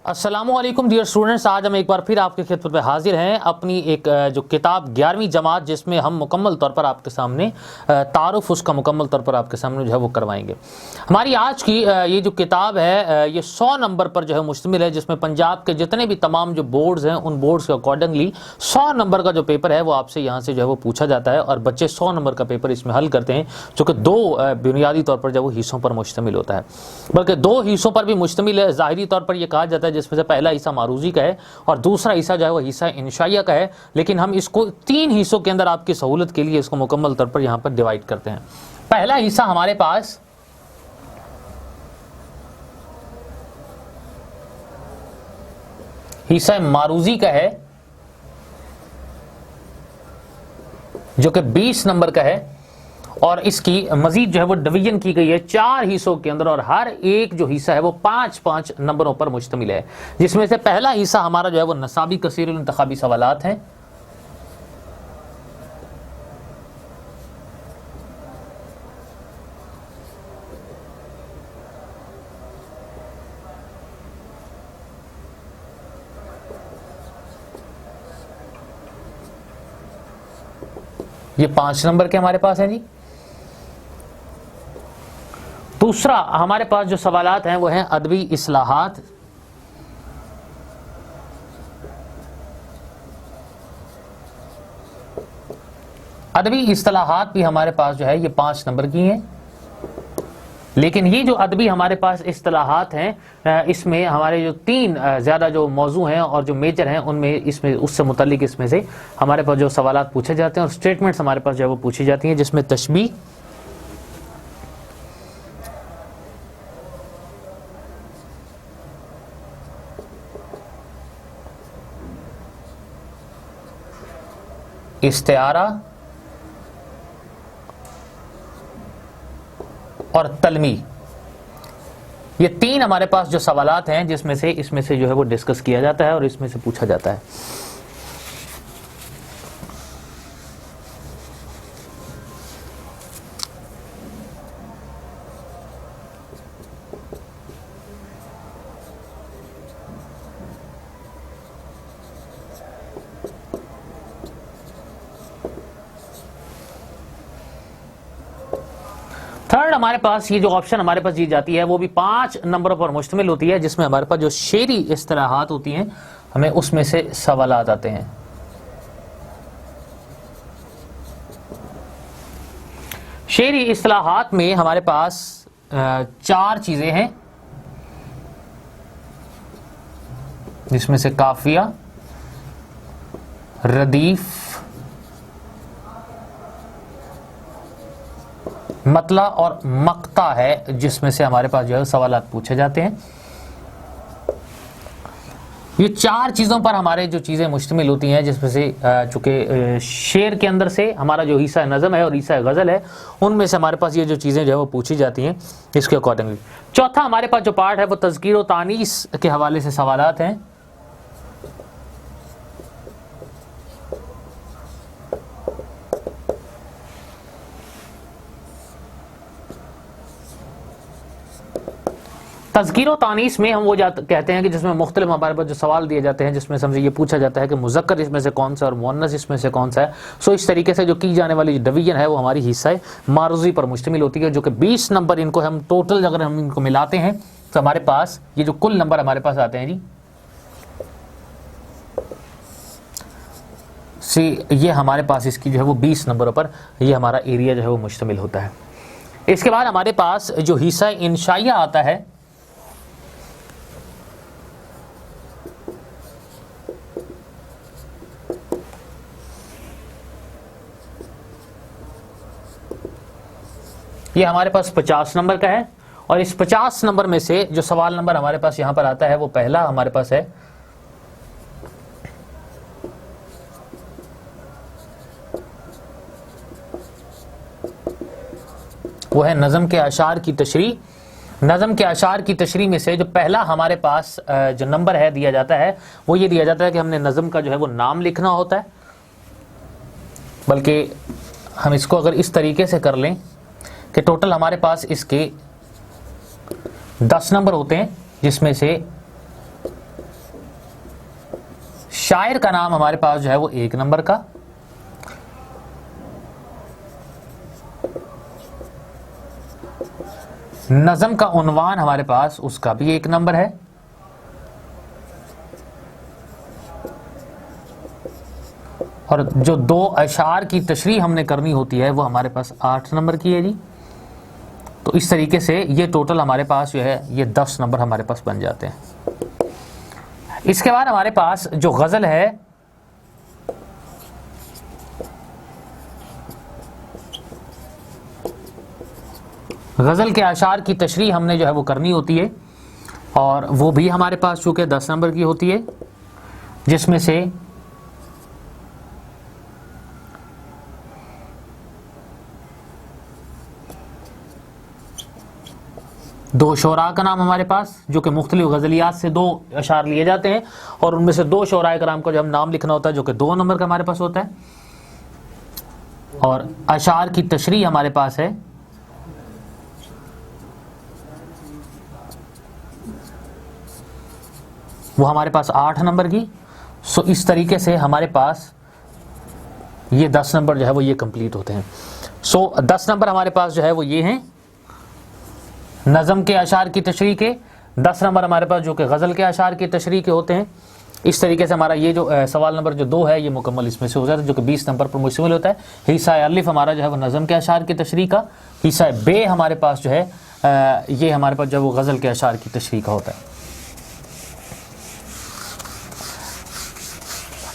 अस्सलामुअलैकुम dear students, आज हम एक बार फिर आपके खिदमत में हाजिर हैं अपनी एक जो किताब 11वीं जमात, जिसमें हम मुकम्मल तौर पर आपके सामने तारुफ उसका मुकम्मल तौर पर आपके सामने जो है वो करवाएंगे। हमारी आज की ये जो किताब है ये 100 नंबर पर जो है मुश्तमिल है, जिसमें पंजाब के जितने भी तमाम जो बोर्ड्स हैं उन बोर्ड्स के अकॉर्डिंगली 100 नंबर का जो पेपर है वो आपसे यहाँ से जो है वो पूछा जाता है और बच्चे 100 नंबर का पेपर इसमें हल करते हैं, जो कि दो बुनियादी तौर पर जो वो हिस्सों पर मुश्तमिल होता है, बल्कि दो हिस्सों पर भी मुश्तमिल है। ज़ाहिरी तौर पर यह कहा जाता है जिसमें से पहला हिस्सा मारूजी का है और दूसरा हिस्सा जो है वो हिस्सा इंशाइया का है, लेकिन हम इसको 3 हिस्सों के अंदर आपकी सहूलत के लिए इसको मुकम्मल तौर पर यहाँ पर डिवाइड करते हैं। पहला हिस्सा हमारे पास हिस्सा मारूजी का है, जो कि 20 नंबर का है और इसकी मजीद जो है वो डिवीजन की गई है 4 हिस्सों के अंदर और हर एक जो हिस्सा है वो 5-5 नंबरों पर मुश्तमिल है, जिसमें से पहला हिस्सा हमारा जो है वो नसाबी कसीरुल इंतखाबी सवालात हैं। ये 5 नंबर के हमारे पास है जी। दूसरा हमारे पास जो सवालात हैं वो हैं अदबी इस्लाहात, अदबी इस्लाहात भी हमारे पास जो है ये 5 नंबर की हैं, लेकिन ये जो अदबी हमारे पास इस्लाहात हैं इसमें हमारे जो 3 ज़्यादा जो मौजू हैं और जो मेजर हैं उनमें इसमें उससे मुतल्लिक इसमें से हमारे पास जो सवालात पूछे जाते हैं और स्टेटमेंट्स हमारे पास जो है वो पूछी जाती हैं, जिसमें तशबीह, इस्तिआरा और तलमी, ये 3 हमारे पास जो सवालात हैं जिसमें से इसमें से जो है वो डिस्कस किया जाता है और इसमें से पूछा जाता है। थर्ड हमारे पास ये जो ऑप्शन हमारे पास दी जाती है वो भी 5 नंबरों पर मुश्तमिल होती है, जिसमें हमारे पास जो शेरी इस्तिलाहात होती हैं हमें उसमें से सवालात आते हैं। शेरी इस्तिलाहात में हमारे पास 4 चीजें हैं, जिसमें से काफिया, रदीफ, मतला और मक्ता है, जिसमें से हमारे पास जो है सवालात पूछे जाते हैं। ये 4 चीज़ों पर हमारे जो चीज़ें मुश्तमिल होती हैं, जिसमें से चूँकि शेर के अंदर से हमारा जो हिस्सा नज़म है और हिस्सा गज़ल है उनमें से हमारे पास ये जो चीज़ें जो है वो पूछी जाती हैं इसके अकॉर्डिंगली। चौथा हमारे पास जो पार्ट है वो तज़कीर व तानीस के हवाले से सवालात हैं। तज़कीर व तानीस में हम वो कहते हैं कि जिसमें मुख्तलिफ हमारे पास जो सवाल दिए जाते हैं, जिसमें हमसे ये पूछा जाता है कि मुज़क्कर इसमें से कौन सा और मुअन्नस इसमें से कौन सा है। सो इस तरीके से जो की जाने वाली डिवीजन है वो हमारी हिस्सा मारूजी पर मुश्तमिल होती है, जो कि 20 नंबर इनको हम टोटल अगर हम इनको मिलाते हैं तो हमारे पास ये जो कुल नंबर हमारे पास आते हैं जी, ये हमारे पास इसकी जो है वो 20 नंबरों पर ये हमारा एरिया जो है वो मुश्तमिल होता है। इसके बाद हमारे पास जो हिस्सा इंशाइया आता है, ये हमारे पास 50 नंबर का है और इस 50 नंबर में से जो सवाल नंबर हमारे पास यहां पर आता है वो पहला हमारे पास है वो है नज़म के अशार की तशरीह। नज़म के अशार की तशरीह में से जो पहला हमारे पास जो नंबर है दिया जाता है वो ये दिया जाता है कि हमने नज़म का जो है वो नाम लिखना होता है, बल्कि हम इसको अगर इस तरीके से कर लें कि टोटल हमारे पास इसके 10 नंबर होते हैं, जिसमें से शायर का नाम हमारे पास जो है वो 1 नंबर का, नज़म का उन्वान हमारे पास उसका भी 1 नंबर है, और जो 2 अशार की तशरीह हमने करनी होती है वो हमारे पास 8 नंबर की है जी। तो इस तरीके से ये टोटल हमारे पास जो है ये 10 नंबर हमारे पास बन जाते हैं। इसके बाद हमारे पास जो गज़ल है, गज़ल के अशार की तशरीह हमने जो है वो करनी होती है, और वो भी हमारे पास चूँकि 10 नंबर की होती है, जिसमें से दो शोरा का नाम हमारे पास, जो कि मुख्तलिफ गज़लियात से 2 अशार लिए जाते हैं, और उनमें से 2 शोरा कराम का जो हम नाम लिखना होता है जो कि 2 नंबर का हमारे पास होता है, और अशार की तशरीह हमारे पास है वो हमारे पास 8 नंबर की। सो इस तरीके से हमारे पास ये 10 नंबर जो है वो ये कंप्लीट होते हैं। सो 10 नंबर हमारे पास जो है वो ये हैं नज़म के अशार की तशरीह के, 10 नंबर हमारे पास जो कि गज़ल के अशार की तशरीह के होते हैं। इस तरीके से हमारा ये जो सवाल नंबर जो 2 है ये मुकम्मल इसमें से हो जाता है, जो कि 20 नंबर पर मुश्तमिल होता है। हिस्सा अलिफ हमारा जो है वो नज़म के अशार की तशरीह का, हिस्सा बे हमारे पास जो है ये हमारे पास जो वो गज़ल के अशार की तशरीह का होता है।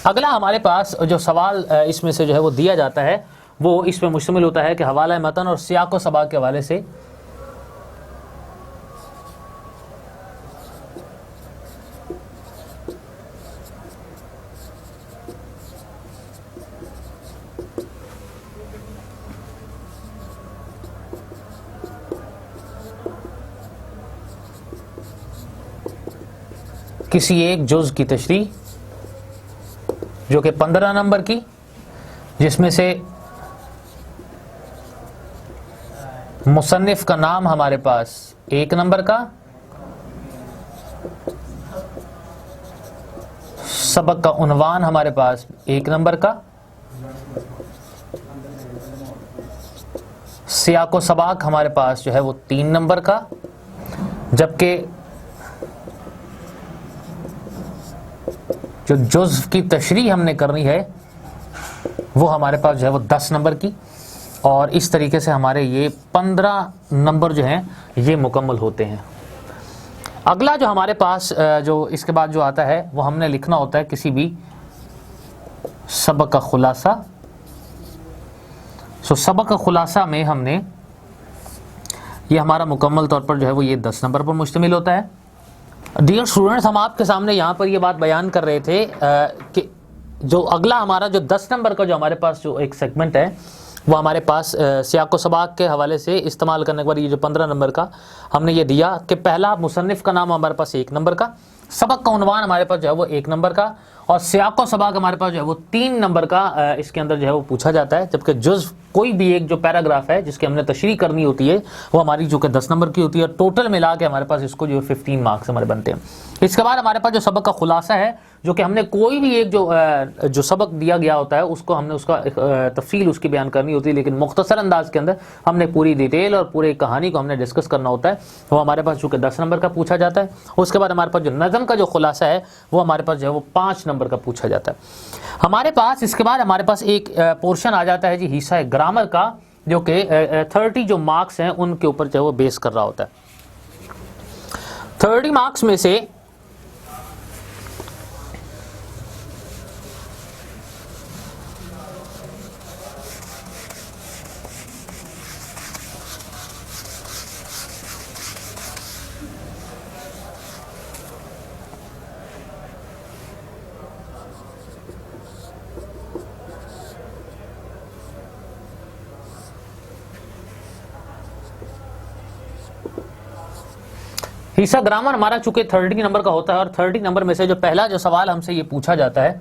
अगला हमारे पास जो सवाल इसमें से जो है वो दिया जाता है वो इस पर मुश्तमिल होता है कि हवाला मतन और सियाक़ व सबाक़ के हवाले से किसी एक जुज़ की तशरीह जो कि 15 नंबर की, जिसमें से मुसन्निफ का नाम हमारे पास 1 नंबर का, सबक का उन्वान हमारे पास 1 नंबर का, सियाक़ व सबाक़ हमारे पास जो है वो 3 नंबर का, जबकि जो जुज़ की तशरीह हमने करनी है वो हमारे पास जो है वो 10 नंबर की, और इस तरीके से हमारे ये 15 नंबर जो हैं ये मुकम्मल होते हैं। अगला जो हमारे पास जो इसके बाद जो आता है वो हमने लिखना होता है किसी भी सबक का खुलासा। सो सबक का खुलासा में हमने ये हमारा मुकम्मल तौर पर जो है वो ये 10 नंबर पर मुश्तमिल होता है। डियर स्टूडेंट्स, हम आपके सामने यहाँ पर ये बात बयान कर रहे थे कि जो अगला हमारा जो 10 नंबर का जो हमारे पास जो एक सेगमेंट है वो हमारे पास सियाक़ व सबाक़ के हवाले से इस्तेमाल करने के बाद ये जो 15 नंबर का हमने ये दिया कि पहला मुसन्निफ़ का नाम हमारे पास 1 नंबर का, सबक का उन्वान हमारे पास जो है वो 1 नंबर का, और सियाक़ व सबाक़ हमारे पास जो है वो 3 नंबर का इसके अंदर जो है वो पूछा जाता है। जबकि जुज़ कोई भी एक जो पैराग्राफ है जिसकी हमने तशरीह करनी होती है वो हमारी जो कि 10 नंबर की होती है, टोटल मिला के हमारे पास इसको जो 15 मार्क्स हमारे बनते हैं। इसके बाद हमारे पास जो सबक का खुलासा है, जो कि हमने कोई भी एक जो सबक दिया गया होता है उसको हमने उसका तफसील उसकी बयान करनी होती है, लेकिन मुख्तसर अंदाज के अंदर हमने पूरी डिटेल और पूरी कहानी को हमने डिस्कस करना होता है, वो हमारे पास चूँकि 10 नंबर का पूछा जाता है। उसके बाद हमारे पास जो नज़म का जो खुलासा है वो हमारे पास जो है वो 5 नंबर का पूछा जाता है हमारे पास। इसके बाद हमारे पास एक पोर्शन आ जाता है जी हिस्सा ग्रामर का, जो कि 30 जो मार्क्स हैं उनके ऊपर जो है वो बेस कर रहा होता है। 30 मार्क्स में से हिस्सा ग्रामर हमारा चूंकि 30 नंबर का होता है, और 30 नंबर में से जो पहला जो सवाल हमसे ये पूछा जाता है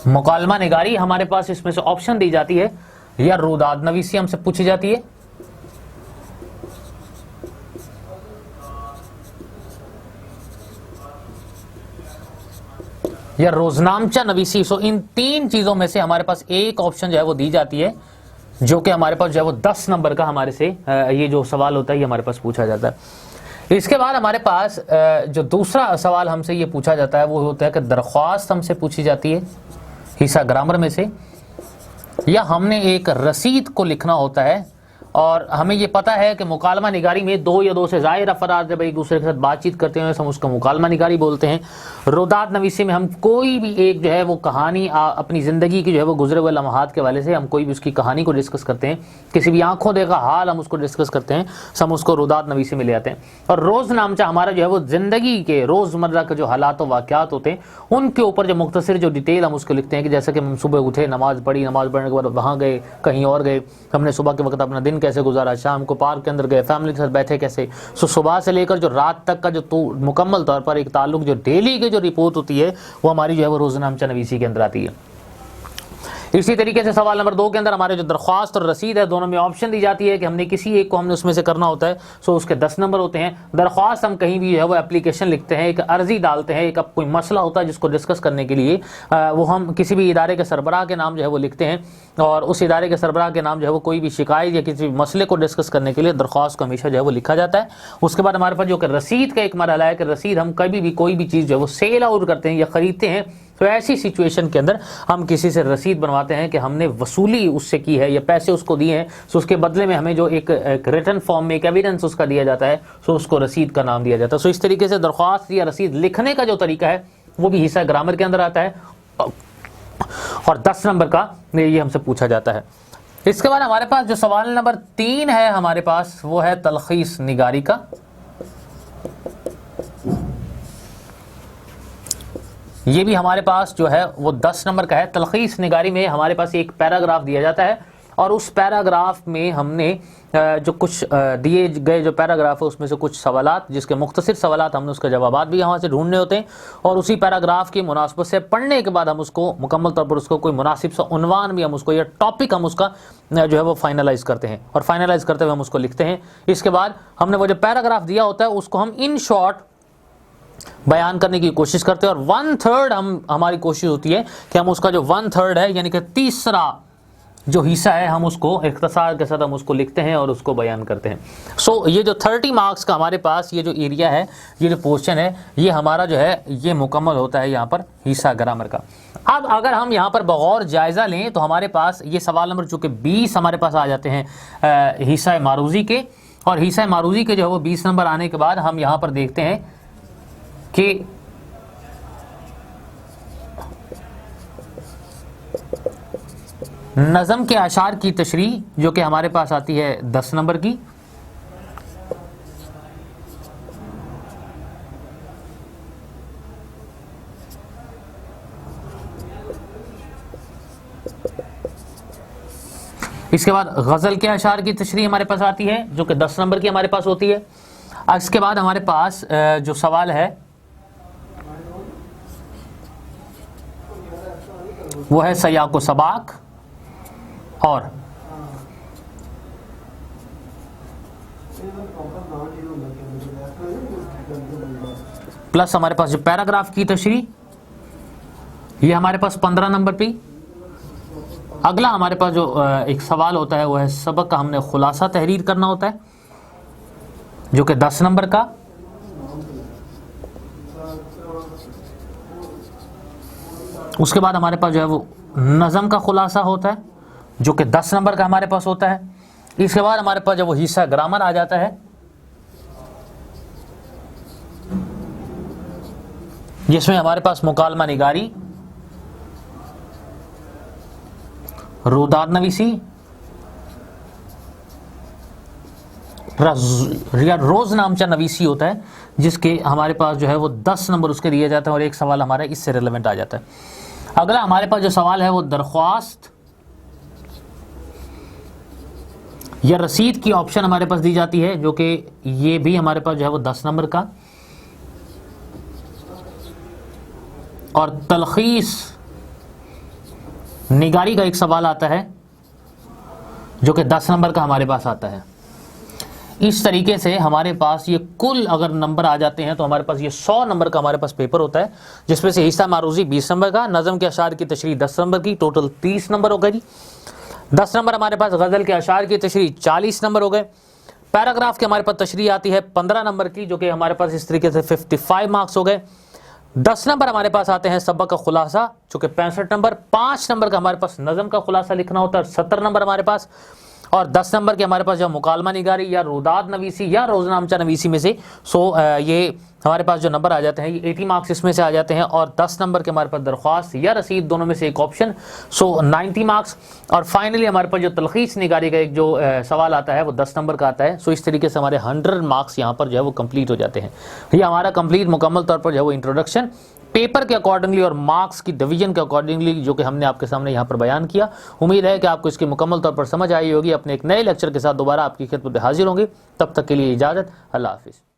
मुकालमा निगारी हमारे पास इसमें से ऑप्शन दी जाती है, या रुदाद नवीसी हमसे पूछी जाती है, या रोजनामचा नवीसी। सो इन तीन चीजों में से हमारे पास एक ऑप्शन जो है वो दी जाती है, जो कि हमारे पास जो है वो 10 नंबर का हमारे से ये जो सवाल होता है ये हमारे पास पूछा जाता है। इसके बाद हमारे पास जो दूसरा सवाल हमसे ये पूछा जाता है वो होता है कि दरख्वास्त हमसे पूछी जाती है हिस्सा ग्रामर में से, या हमने एक रसीद को लिखना होता है। और हमें ये पता है कि मुकालमा निगारी में दो या दो से ज़ायद अफराद जब एक दूसरे के साथ बातचीत करते हैं हम उसको मुकालमा निगारी बोलते हैं। रुदात नवीसी में हम कोई भी एक जो है वो कहानी अपनी ज़िंदगी की जो है वो गुजरे हुए लम्हात के वाले से हम कोई भी उसकी कहानी को डिस्कस करते हैं, किसी भी आंखों देखा हाल हम उसको डिस्कस करते हैं, हम उसको रुदात नवीसी में ले आते हैं। और रोज़नामचा हमारा जो है वो ज़िंदगी के रोज़मर्रा के जो हालात व वाक़यात होते हैं उनके ऊपर जो मुख्तसर जो डिटेल हम उसको लिखते हैं, कि जैसे कि हम सुबह उठे, नमाज़ पढ़ी, नमाज़ पढ़ने के बाद वहाँ गए, कहीं और गए, हमने सुबह के वक्त अपना दिन कैसे गुजारा, शाम को पार्क के अंदर गए, फैमिली के साथ बैठे कैसे। सो सुबह से लेकर जो रात तक का जो मुकम्मल तौर पर एक ताल्लुक जो डेली की जो रिपोर्ट होती है वो हमारी जो है वो रोज़नामचा नवीसी के अंदर आती है। इसी तरीके से सवाल नंबर 2 के अंदर हमारे जो दरख्वास्त और रसीद है दोनों में ऑप्शन दी जाती है कि हमने किसी एक को हमने उसमें से करना होता है। सो उसके 10 नंबर होते हैं। दरख्वास्त हम कहीं भी है वो एप्लीकेशन लिखते हैं, एक अर्जी डालते हैं, एक कोई मसला होता है जिसको डिस्कस करने के लिए वो हम किसी भी इदारे के सरबराह के नाम जो है वो लिखते हैं, और उस इदारे के सरबराह के नाम जो है वो कोई भी शिकायत या किसी भी मसले को डिस्कस करने के लिए दरख्वास्त को हमेशा जो है वो लिखा जाता है। उसके बाद हमारे पास जो कि रसीद का एक मरहला है कि रसीद हम कभी भी कोई भी चीज़ जो है वो सेल आउट करते हैं या ख़रीदते हैं, तो ऐसी सिचुएशन के अंदर हम किसी से रसीद बनवाते हैं कि हमने वसूली उससे की है या पैसे उसको दिए हैं, सो उसके बदले में हमें जो एक रिटन फॉर्म में एक एविडेंस उसका दिया जाता है, सो उसको रसीद का नाम दिया जाता है। सो इस तरीके से दरख्वास्त या रसीद लिखने का जो तरीका है वो भी हिस्सा ग्रामर के अंदर आता है और 10 नंबर का ये हमसे पूछा जाता है। इसके बाद हमारे पास जो सवाल नंबर 3 है हमारे पास वो है तलखीस निगारी का। ये भी हमारे पास जो है वो 10 नंबर का है। तलखीस निगारी में हमारे पास एक पैराग्राफ दिया जाता है और उस पैराग्राफ में हमने जो कुछ दिए गए जो पैराग्राफ है उसमें से कुछ सवालात, जिसके मुख्तसर सवालात हमने उसके जवाबात भी यहाँ से ढूंढने होते हैं, और उसी पैराग्राफ की मुनासिबत से पढ़ने के बाद हम उसको मुकम्मल तौर पर उसको कोई मुनासिब सा उन्वान भी हम उसको या टॉपिक हम उसका जो है वो फाइनलाइज करते हैं, और फाइनलाइज करते हुए हम उसको लिखते हैं। इसके बाद हमने वो जो पैराग्राफ दिया होता है उसको हम इन शॉर्ट बयान करने की कोशिश करते हैं, और 1/3 हमारी कोशिश होती है कि हम उसका जो 1/3 है यानी कि तीसरा जो हिस्सा है हम उसको इख्तिसार के साथ हम उसको लिखते हैं और उसको बयान करते हैं। सो ये जो 30 मार्क्स का हमारे पास ये जो एरिया है, ये जो पोर्शन है, ये हमारा जो है ये मुकम्मल होता है यहाँ पर हिस्सा ग्रामर का। अब अगर हम यहाँ पर बगौर जायज़ा लें तो हमारे पास ये सवाल नंबर चूँकि 20 हमारे पास आ जाते हैं हिस्सा मारूज़ी के, और हिस्सा मारूज़ी के जो है वो 20 नंबर आने के बाद हम यहाँ पर देखते हैं कि नज़म के अशार की तशरीह जो कि हमारे पास आती है 10 नंबर की। इसके बाद गज़ल के अशार की तशरीह हमारे पास आती है जो कि 10 नंबर की हमारे पास होती है। इसके बाद हमारे पास जो सवाल है वो है सयाको सबाक, और प्लस हमारे पास जो पैराग्राफ की तशरीह ये हमारे पास 15 नंबर पे। अगला हमारे पास जो एक सवाल होता है वो है सबक का हमने खुलासा तहरीर करना होता है जो कि 10 नंबर का। उसके बाद हमारे पास जो है वो नज़म का खुलासा होता है जो कि 10 नंबर का हमारे पास होता है। इसके बाद हमारे पास जो वो हिस्सा ग्रामर आ जाता है जिसमें हमारे पास मुकालमा निगारी, रुदात नवीसी, रोज़नामचा नवीसी होता है जिसके हमारे पास जो है वो 10 नंबर उसके दिए जाते हैं और एक सवाल हमारा इससे रिलेवेंट आ जाता है। अगला हमारे पास जो सवाल है वो दरख्वास्त या रसीद की ऑप्शन हमारे पास दी जाती है जो कि ये भी हमारे पास जो है वो 10 नंबर का, और तलखीस निगारी का एक सवाल आता है जो कि 10 नंबर का हमारे पास आता है। इस तरीके से हमारे पास ये कुल अगर नंबर आ जाते हैं तो हमारे पास ये 100 नंबर का हमारे पास पेपर होता है, जिसमें से हिस्सा मारूजी 20 नंबर का, नज़म के अशार की तशरीह 10 नंबर की, टोटल 30 नंबर हो गए जी। 10 नंबर हमारे पास गज़ल के अशार की तशरीह 40 नंबर हो गए। पैराग्राफ के हमारे पास तशरीह आती है 15 नंबर की, जो कि हमारे पास इस तरीके से 55 मार्क्स हो गए। 10 नंबर हमारे पास आते हैं सबक का खुलासा, जो कि 65 नंबर। 5 नंबर का हमारे पास नज़म का खुलासा लिखना होता है, 70 नंबर हमारे पास। और 10 नंबर के हमारे पास जो मुकालमा निगारी या रुदाद नवीसी या रोज़नामचा नवीसी में से ये हमारे पास जो नंबर आ जाते हैं ये 80 मार्क्स इसमें से आ जाते हैं। और 10 नंबर के हमारे पास दरख्वास्त या रसीद, दोनों में से एक ऑप्शन, 90 मार्क्स। और फाइनली हमारे पास जो तलखीस निगारी का एक जो सवाल आता है वो 10 नंबर का आता है। इस तरीके से हमारे 100 मार्क्स यहाँ पर जो है वो कंप्लीट हो जाते हैं। ये हमारा कंप्लीट मुकम्मल तौर पर जो है वो इंट्रोडक्शन पेपर के अकॉर्डिंगली और मार्क्स की डिवीजन के अकॉर्डिंगली जो कि हमने आपके सामने यहाँ पर बयान किया। उम्मीद है कि आपको इसकी मुकम्मल तौर पर समझ आई होगी। अपने एक नए लेक्चर के साथ दोबारा आपकी खिदमत में हाजिर होंगे, तब तक के लिए इजाज़त, अल्लाह हाफिज़।